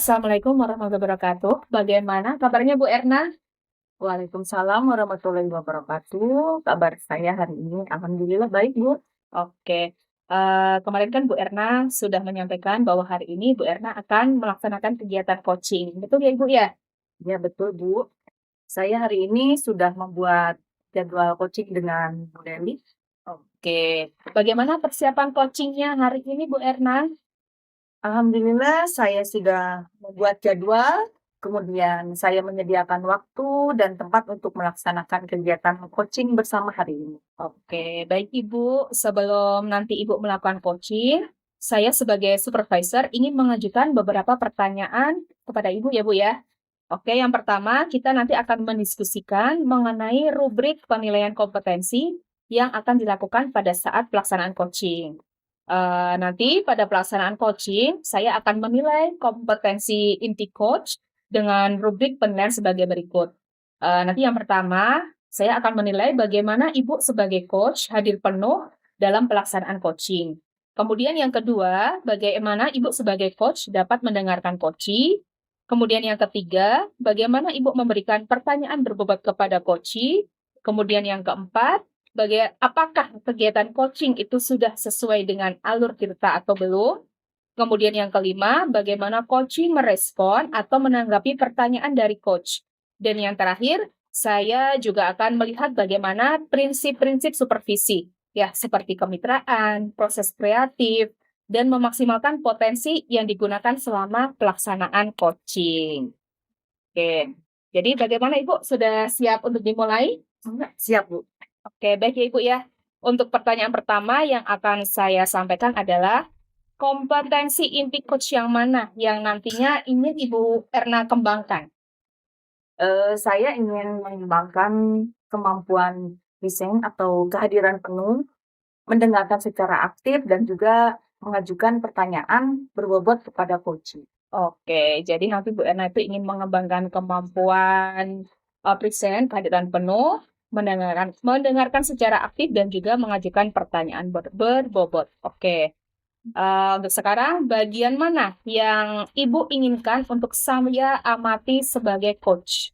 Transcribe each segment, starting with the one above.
Assalamualaikum warahmatullahi wabarakatuh. Bagaimana kabarnya Bu Erna? Waalaikumsalam warahmatullahi wabarakatuh. Kabar saya hari ini alhamdulillah baik, Bu. Oke, kemarin kan Bu Erna sudah menyampaikan bahwa hari ini Bu Erna akan melaksanakan kegiatan coaching. Betul ya Ibu ya? Ya, betul, Bu. Saya hari ini sudah membuat jadwal coaching dengan Bu Deli. Oke, bagaimana persiapan coachingnya hari ini Bu Erna? Alhamdulillah saya sudah membuat jadwal, kemudian saya menyediakan waktu dan tempat untuk melaksanakan kegiatan coaching bersama hari ini. Oke, baik Ibu. Sebelum nanti Ibu melakukan coaching, saya sebagai supervisor ingin mengajukan beberapa pertanyaan kepada Ibu ya Bu ya. Oke, yang pertama kita nanti akan mendiskusikan mengenai rubrik penilaian kompetensi yang akan dilakukan pada saat pelaksanaan coaching. Nanti pada pelaksanaan coaching, saya akan menilai kompetensi inti coach dengan rubrik penilaian sebagai berikut. Nanti yang pertama, saya akan menilai bagaimana Ibu sebagai coach hadir penuh dalam pelaksanaan coaching. Kemudian yang kedua, bagaimana Ibu sebagai coach dapat mendengarkan coachee. Kemudian yang ketiga, bagaimana Ibu memberikan pertanyaan berbobot kepada coachee. Kemudian yang keempat, apakah kegiatan coaching itu sudah sesuai dengan alur cerita atau belum? Kemudian yang kelima, bagaimana coaching merespon atau menanggapi pertanyaan dari coach. Dan yang terakhir, saya juga akan melihat bagaimana prinsip-prinsip supervisi, ya, seperti kemitraan, proses kreatif, dan memaksimalkan potensi yang digunakan selama pelaksanaan coaching. Oke, jadi bagaimana Ibu? Sudah siap untuk dimulai? Siap, Bu. Oke, baik ya Ibu ya. Untuk pertanyaan pertama yang akan saya sampaikan adalah kompetensi inti coach yang mana yang nantinya ingin Ibu Erna kembangkan? Saya ingin mengembangkan kemampuan listening atau kehadiran penuh, mendengarkan secara aktif dan juga mengajukan pertanyaan berbobot kepada coach. Oke, jadi nanti Bu Erna itu ingin mengembangkan kemampuan present, kehadiran penuh, mendengarkan secara aktif dan juga mengajukan pertanyaan berbobot. Oke. Untuk sekarang, bagian mana yang Ibu inginkan untuk saya amati sebagai coach?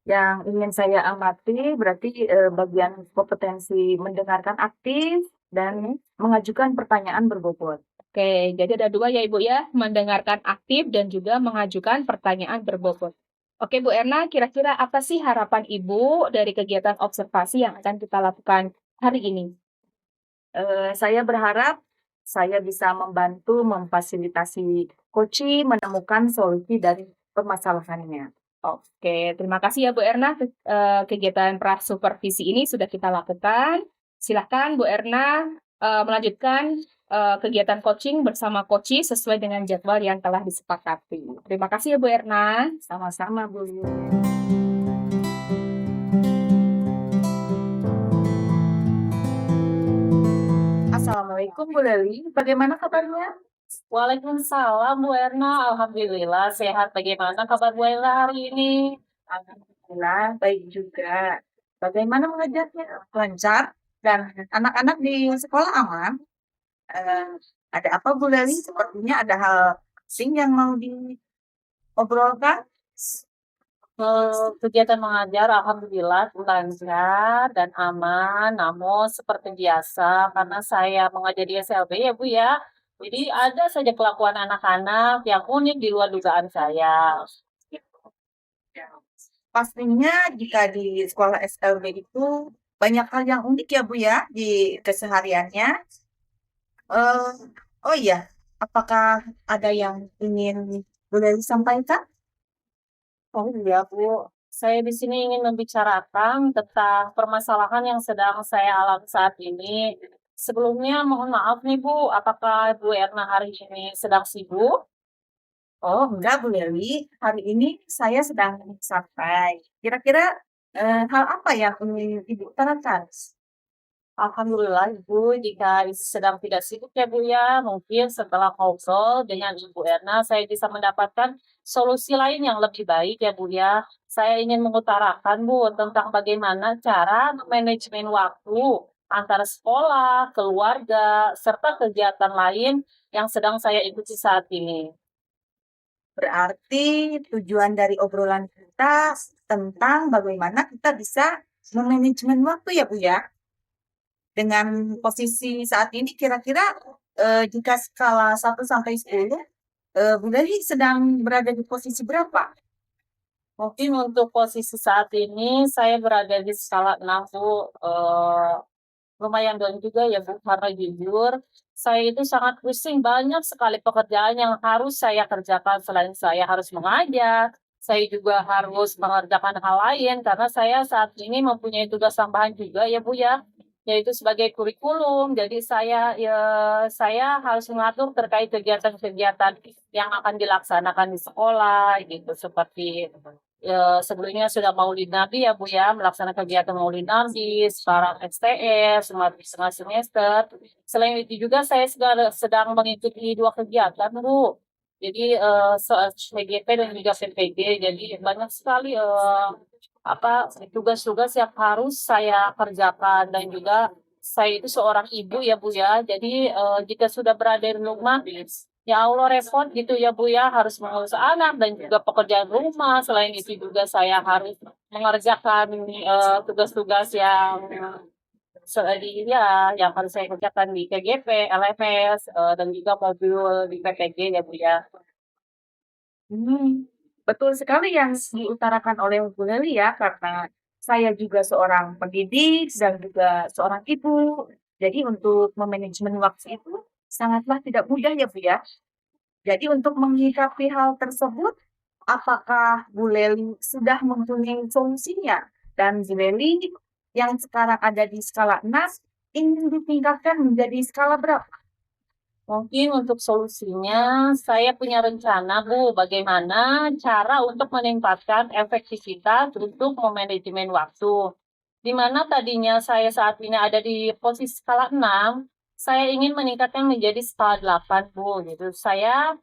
Yang ingin saya amati berarti bagian kompetensi mendengarkan aktif dan mengajukan pertanyaan berbobot. Oke, jadi ada dua ya Ibu ya, mendengarkan aktif dan juga mengajukan pertanyaan berbobot. Oke Bu Erna, kira-kira apa sih harapan Ibu dari kegiatan observasi yang akan kita lakukan hari ini? Saya berharap saya bisa membantu memfasilitasi coach menemukan solusi dari permasalahannya. Oke, terima kasih ya Bu Erna. Kegiatan supervisi ini sudah kita lakukan. Silahkan Bu Erna melanjutkan kegiatan coaching bersama coachee sesuai dengan jadwal yang telah disepakati. Terima kasih ya Bu Erna. Sama-sama, Bu. Assalamualaikum, Bu Leli. Bagaimana kabarnya? Waalaikumsalam Bu Erna, alhamdulillah sehat. Bagaimana kabar Bu Erna hari ini? Alhamdulillah, baik juga. Bagaimana mengajarnya? Lancar dan anak-anak di sekolah aman? Eh, ada apa, Bu Leli? Sepertinya ada hal asing yang mau diobrolkan. Kegiatan mengajar alhamdulillah lancar dan aman, namun seperti biasa karena saya mengajar di SLB ya Bu ya. Jadi ada saja kelakuan anak-anak yang unik di luar dugaan saya. Pastinya jika di sekolah SLB itu banyak hal yang unik ya, Bu ya, di kesehariannya. Eh, oh iya, apakah ada yang ingin Bu Leli sampaikan? Oh iya Bu, Saya di sini ingin membicarakan tentang permasalahan yang sedang saya alami saat ini. Sebelumnya mohon maaf nih Bu, apakah Bu Erna hari ini sedang sibuk? Oh, enggak Bu Dewi, hari ini saya sedang santai. Kira-kira hal apa yang ingin Ibu utarakan? Alhamdulillah Ibu, jika Ibu sedang tidak sibuk ya Bu ya, mungkin setelah ngobrol dengan Ibu Erna, saya bisa mendapatkan solusi lain yang lebih baik ya Bu ya. Saya ingin mengutarakan Bu tentang bagaimana cara manajemen waktu antara sekolah, keluarga, serta kegiatan lain yang sedang saya ikuti saat ini. Berarti tujuan dari obrolan kita tentang bagaimana kita bisa memanajemen waktu ya Bu ya. Dengan posisi saat ini kira-kira jika skala 1 sampai 10, Bu Dewi sedang berada di posisi berapa? Mungkin untuk posisi saat ini saya berada di skala 6 Bu. Lumayan down juga ya Bu, karena jujur saya itu sangat pusing, banyak sekali pekerjaan yang harus saya kerjakan. Selain saya harus mengajar, saya juga harus mengerjakan hal lain karena saya saat ini mempunyai tugas tambahan juga ya Bu ya, yaitu sebagai kurikulum. Jadi saya harus mengatur terkait kegiatan-kegiatan yang akan dilaksanakan di sekolah gitu, seperti sebelumnya sudah Maulid Nabi ya Bu ya, melaksanakan kegiatan Maulid Nabi, sekarang STS, setengah semester. Selain itu juga saya sedang mengikuti 2 kegiatan Bu. Jadi PGP dan juga PPG. Jadi banyak sekali tugas-tugas yang harus saya kerjakan, dan juga saya itu seorang ibu ya Bu ya. Jadi jika sudah berada di rumah, ya Allah repot gitu ya Bu ya, harus mengurus anak dan juga pekerjaan rumah. Selain itu juga saya harus mengerjakan tugas-tugas yang yang harus saya kerjakan di KGP, LMS, dan juga modul di PPG ya Bu ya. Betul sekali yang diutarakan oleh Bu Leli ya, karena saya juga seorang pendidik dan juga seorang ibu. Jadi untuk memanajemen waktu itu sangatlah tidak mudah ya Bu ya. Jadi untuk menyikapi hal tersebut, apakah Bu Leli sudah mempunyai solusinya? Dan Bu Leli yang sekarang ada di skala 6 ingin ditingkatkan menjadi skala berapa? Mungkin untuk solusinya, saya punya rencana, Bu, bagaimana cara untuk meningkatkan efektivitas untuk memanajemen waktu. Di mana tadinya saya saat ini ada di posisi skala 6, saya ingin meningkatkan menjadi skala 8, Bu, gitu. Saya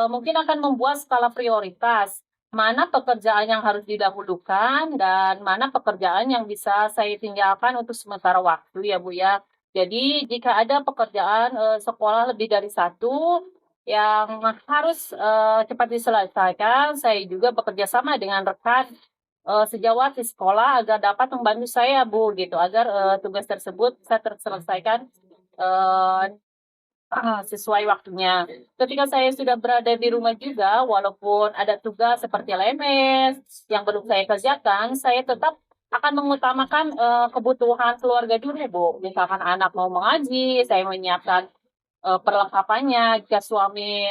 mungkin akan membuat skala prioritas, mana pekerjaan yang harus didahulukan dan mana pekerjaan yang bisa saya tinggalkan untuk sementara waktu ya Bu ya. Jadi jika ada pekerjaan sekolah lebih dari satu yang harus cepat diselesaikan, saya juga bekerja sama dengan rekan sejawat di sekolah agar dapat membantu saya Bu gitu, agar tugas tersebut bisa terselesaikan eh, sesuai waktunya. Ketika saya sudah berada di rumah juga, walaupun ada tugas seperti LMS yang belum saya kerjakan, saya tetap akan mengutamakan kebutuhan keluarga dulu, Bu. Misalkan anak mau mengaji, saya menyiapkan perlengkapannya. Jika suami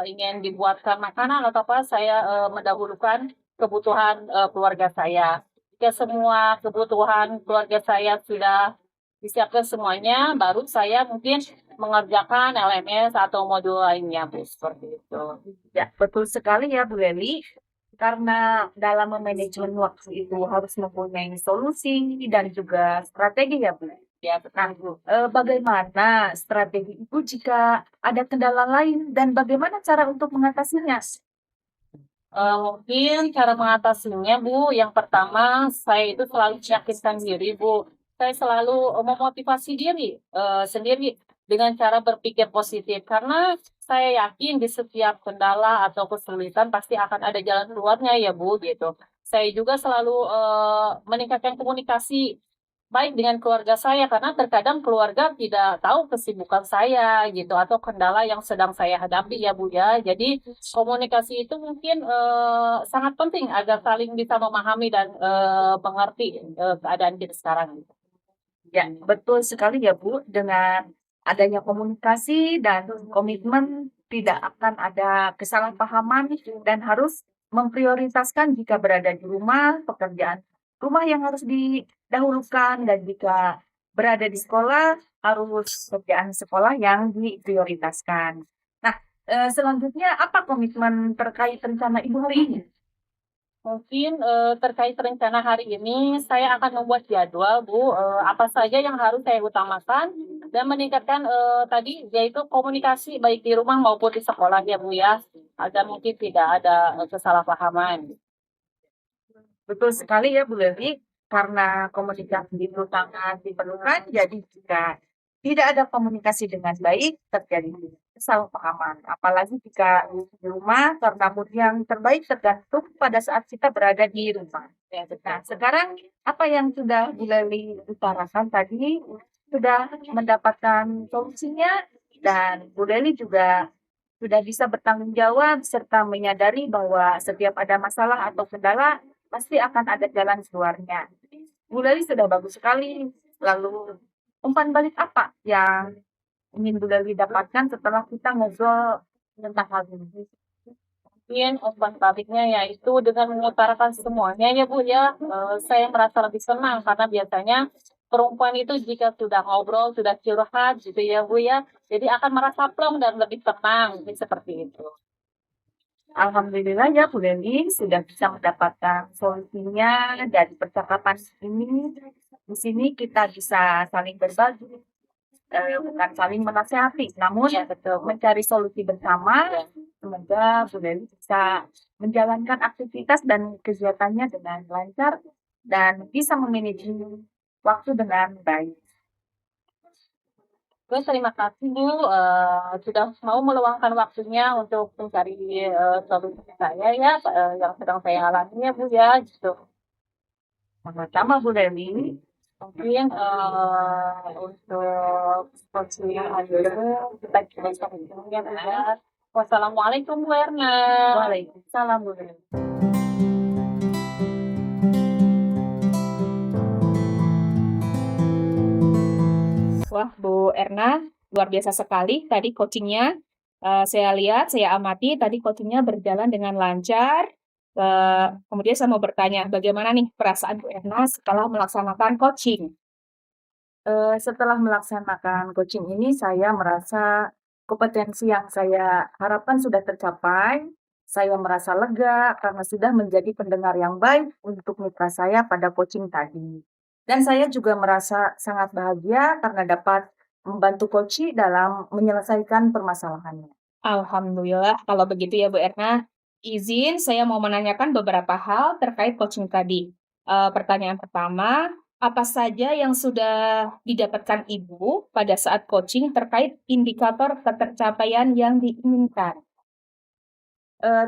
ingin dibuatkan makanan atau apa, saya mendahulukan kebutuhan keluarga saya. Jika semua kebutuhan keluarga saya sudah disiapkan semuanya, baru saya mungkin mengerjakan LMS atau modul lainnya, Bu, seperti itu. Ya, betul sekali ya Bu Leli. Karena dalam memanajemen waktu itu harus mempunyai solusi dan juga strategi ya Bu. Ya, Nah, betul. bagaimana strategi itu jika ada kendala lain dan bagaimana cara untuk mengatasinya? Mungkin cara mengatasinya, Bu, yang pertama saya itu selalu meyakinkan diri, Bu. Saya selalu memotivasi diri sendiri dengan cara berpikir positif, karena saya yakin di setiap kendala atau kesulitan pasti akan ada jalan keluarnya ya, Bu, gitu. Saya juga selalu meningkatkan komunikasi baik dengan keluarga saya, karena terkadang keluarga tidak tahu kesibukan saya gitu atau kendala yang sedang saya hadapi ya Bu ya. Jadi komunikasi itu mungkin sangat penting agar saling bisa memahami dan mengerti keadaan kita sekarang. Ya, betul sekali ya Bu. Dengan adanya komunikasi dan komitmen tidak akan ada kesalahpahaman dan harus memprioritaskan jika berada di rumah, pekerjaan rumah yang harus didahulukan, dan jika berada di sekolah, harus pekerjaan sekolah yang diprioritaskan. Nah, selanjutnya apa komitmen terkait rencana Ibu hari ini? Mungkin terkait rencana hari ini, saya akan membuat jadwal, Bu, apa saja yang harus saya utamakan dan meningkatkan tadi yaitu komunikasi baik di rumah maupun di sekolah ya, Bu ya, agar mungkin tidak ada kesalahpahaman. Betul sekali ya Bu Levi, karena komunikasi itu sangat diperlukan, jadi jika tidak ada komunikasi dengan baik, terjadi kesalahpahaman. Apalagi jika di rumah, karena mood yang terbaik tergantung pada saat kita berada di rumah. Ya, Nah, sekarang apa yang sudah Bu Levi utarakan tadi, sudah mendapatkan solusinya, dan Bu Levi juga sudah bisa bertanggung jawab serta menyadari bahwa setiap ada masalah atau kendala pasti akan ada jalan keluarnya. Bu Lali sudah bagus sekali. Lalu umpan balik apa yang ingin Bu Lali dapatkan setelah kita ngobrol tentang hal ini? mungkin umpan baliknya yaitu dengan mengutarakan semuanya ya, Bu ya, saya merasa lebih senang karena biasanya perempuan itu jika sudah ngobrol, sudah curhat gitu ya, Bu ya, jadi akan merasa plong dan lebih tenang, jadi seperti itu. Alhamdulillah ya Bu Lali sudah bisa mendapatkan solusinya dari percakapan ini. Di sini kita bisa saling berbagi, bukan saling menasehati, namun Ya, betul. mencari solusi bersama. Semoga Bu Leli bisa menjalankan aktivitas dan kegiatannya dengan lancar dan bisa memanage waktu dengan baik. Oke, terima kasih Bu, sudah mau meluangkan waktunya untuk mencari solusi saya ya, yang sedang saya alami ya Bu ya, gitu. Sama-sama Bu Leli. Mungkin untuk coaching akhirnya kita coba sampai ya Bu ya. Wassalamualaikum Bu Erna. Waalaikumsalam Bu Leli. Wah, Bu Erna, luar biasa sekali tadi coachingnya. Saya lihat, saya amati tadi coachingnya berjalan dengan lancar. Kemudian saya mau bertanya, bagaimana nih perasaan Bu Erna setelah melaksanakan coaching? Setelah melaksanakan coaching ini, saya merasa kompetensi yang saya harapkan sudah tercapai. Saya merasa lega karena sudah menjadi pendengar yang baik untuk mitra saya pada coaching tadi. Dan saya juga merasa sangat bahagia karena dapat membantu coach dalam menyelesaikan permasalahannya. Alhamdulillah, kalau begitu ya Bu Erna. Izin saya mau menanyakan beberapa hal terkait coaching tadi. Pertanyaan pertama, apa saja yang sudah didapatkan Ibu pada saat coaching terkait indikator ketercapaian yang diinginkan?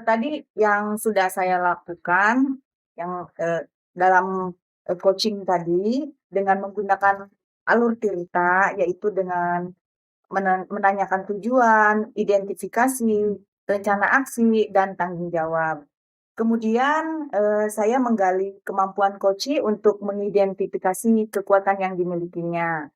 Tadi yang sudah saya lakukan, yang dalam coaching tadi, dengan menggunakan alur cerita, yaitu dengan menanyakan tujuan, identifikasi, rencana aksi, dan tanggung jawab. Kemudian saya menggali kemampuan coach untuk mengidentifikasi kekuatan yang dimilikinya.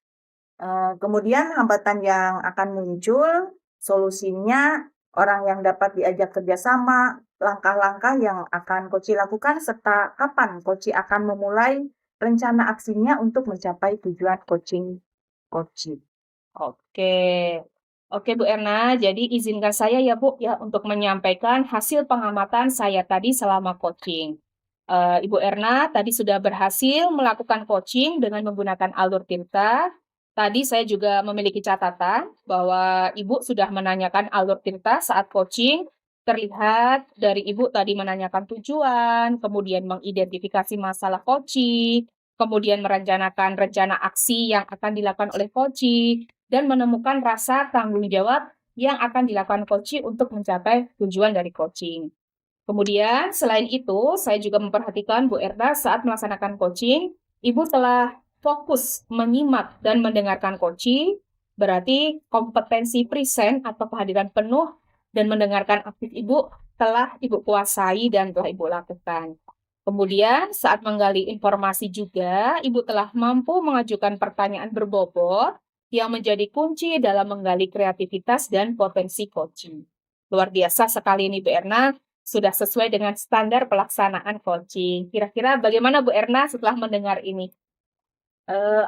Kemudian hambatan yang akan muncul, solusinya, orang yang dapat diajak kerjasama, langkah-langkah yang akan coach lakukan, serta kapan coach akan memulai rencana aksinya untuk mencapai tujuan coaching coach. Oke. Oke Bu Erna, jadi izinkan saya ya Bu ya untuk menyampaikan hasil pengamatan saya tadi selama coaching. Ibu Erna tadi sudah berhasil melakukan coaching dengan menggunakan alur Tirta. Tadi saya juga memiliki catatan bahwa Ibu sudah menanyakan alur Tirta saat coaching. Terlihat dari Ibu tadi menanyakan tujuan, kemudian mengidentifikasi masalah coaching, kemudian merencanakan rencana aksi yang akan dilakukan oleh coaching, dan menemukan rasa tanggung jawab yang akan dilakukan coaching untuk mencapai tujuan dari coaching. Kemudian, selain itu, saya juga memperhatikan Bu Erna saat melaksanakan coaching, Ibu telah fokus menyimak dan mendengarkan coaching, berarti kompetensi present atau kehadiran penuh dan mendengarkan aktif Ibu telah Ibu kuasai dan telah Ibu lakukan. Kemudian, saat menggali informasi juga, Ibu telah mampu mengajukan pertanyaan berbobot yang menjadi kunci dalam menggali kreativitas dan potensi coaching. Luar biasa sekali ini Bu Erna. sudah sesuai dengan standar pelaksanaan coaching. Kira-kira bagaimana Bu Erna setelah mendengar ini?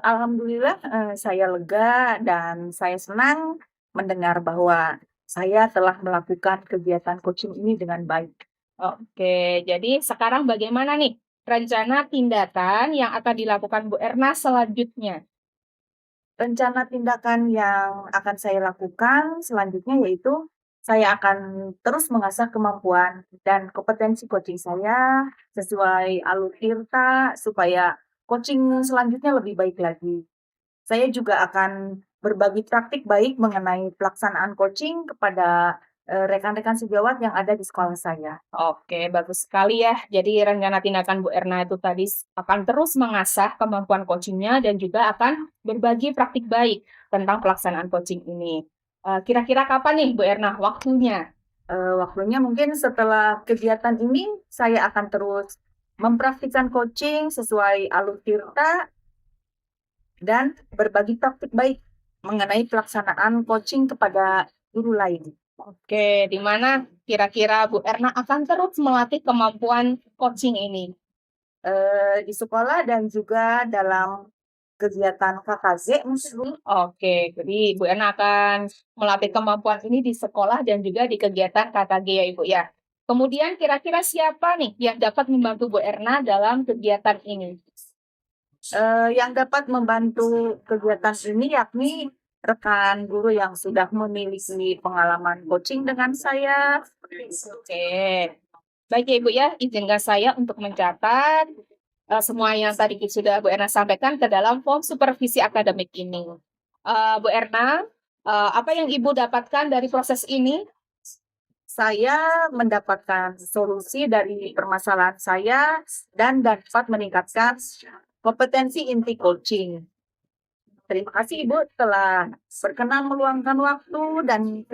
Alhamdulillah, saya lega dan saya senang mendengar bahwa saya telah melakukan kegiatan coaching ini dengan baik. Oke, jadi sekarang bagaimana nih rencana tindakan yang akan dilakukan Bu Erna selanjutnya? Rencana tindakan yang akan saya lakukan selanjutnya yaitu saya akan terus mengasah kemampuan dan kompetensi coaching saya sesuai alur tirta supaya coaching selanjutnya lebih baik lagi. Saya juga akan berbagi praktik baik mengenai pelaksanaan coaching kepada rekan-rekan sejawat yang ada di sekolah saya. Oke, bagus sekali ya. Jadi rencana tindakan Bu Erna itu tadi akan terus mengasah kemampuan coachingnya dan juga akan berbagi praktik baik tentang pelaksanaan coaching ini. Kira-kira kapan nih Bu Erna waktunya? Waktunya mungkin setelah kegiatan ini saya akan terus mempraktikkan coaching sesuai alur tirta dan berbagi praktik baik mengenai pelaksanaan coaching kepada guru lain. Oke, di mana kira-kira Bu Erna akan terus melatih kemampuan coaching ini? Di sekolah dan juga dalam kegiatan KKZ mungkin. Oke, jadi Bu Erna akan melatih kemampuan ini di sekolah dan juga di kegiatan KKG ya Ibu ya. Kemudian kira-kira siapa nih yang dapat membantu Bu Erna dalam kegiatan ini? Yang dapat membantu kegiatan ini yakni rekan guru yang sudah memiliki pengalaman coaching dengan saya. Oke, baik ya Ibu ya, izinkan saya untuk mencatat semua yang tadi sudah Bu Erna sampaikan ke dalam form supervisi akademik ini. Bu Erna, apa yang Ibu dapatkan dari proses ini? Saya mendapatkan solusi dari permasalahan saya dan dapat meningkatkan kompetensi inti coaching. Terima kasih Ibu telah berkenan meluangkan waktu dan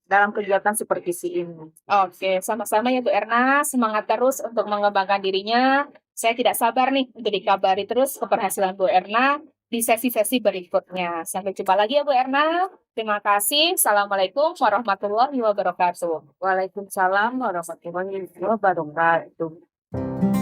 dalam kegiatan supervisi ini. Oke, sama-sama ya Bu Erna. Semangat terus untuk mengembangkan dirinya. Saya tidak sabar nih untuk dikabari terus keberhasilan Bu Erna di sesi-sesi berikutnya. Sampai jumpa lagi ya Bu Erna. Terima kasih. Assalamualaikum warahmatullahi wabarakatuh. Waalaikumsalam warahmatullahi wabarakatuh.